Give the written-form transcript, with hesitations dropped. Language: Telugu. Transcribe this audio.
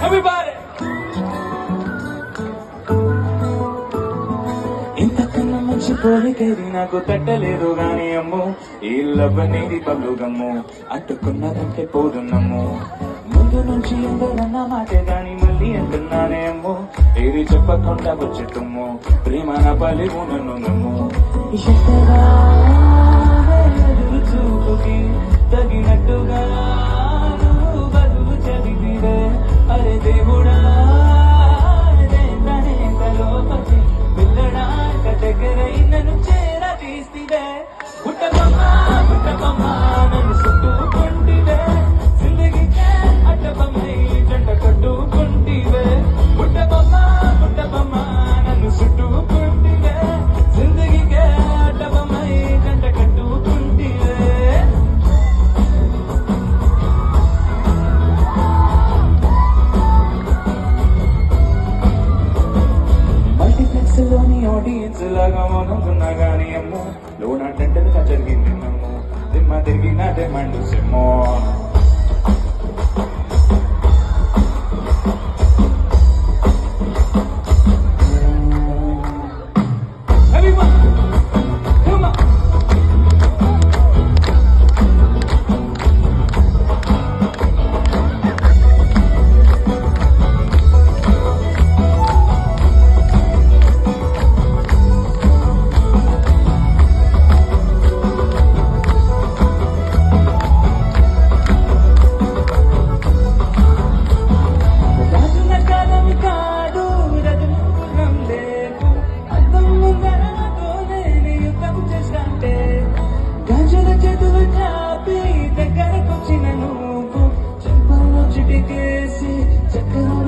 Everybody! ఇంతకన్నా మంచి పోలికేది నాకు తట్టలేదు గాని అమ్మో ఈ లవ్ అనేది పలుగమ్ము అట్టుకున్నదంటే పోదున్నమ్ము ముందు నుంచి ఎందరన్న మాటే గాని మళ్ళీ అంటున్నానే అమ్మో ఏది చెప్పకుండా వచ్చేటమ్ము ప్రేమ నా పలి నన్ను నమ్ము చూపుకి తగినట్టుగా నువ్వు బదులు చదివివే అరే దేవుడా దగ్గరై నన్ను చేరా తీసివే పుట్టబొమ్మా పుట్టబొమ్మా నన్ను చుట్టుకుంటివే జిందగీకే అడ్డబొమ్మై జంట కట్టుకుంటివే పుట్టబొమ్మా పుట్టబొమ్మా నన్ను చుట్టుకుంటివే జిందగీకే అడ్డబొమ్మై జంట కట్టుకుంటివే మల్టీప్లెక్స్ లోని ఆడియన్స్ లాగా మౌనంకున్నా గానీ అమ్మో లోన టెంటల్గా జరిగింది నమ్ము దిమ్మ తిరిగినదే మండు సిమ్మో దగ్గరకొచ్చిన నువ్వు చెంపలో చిటికేసి చక్కగా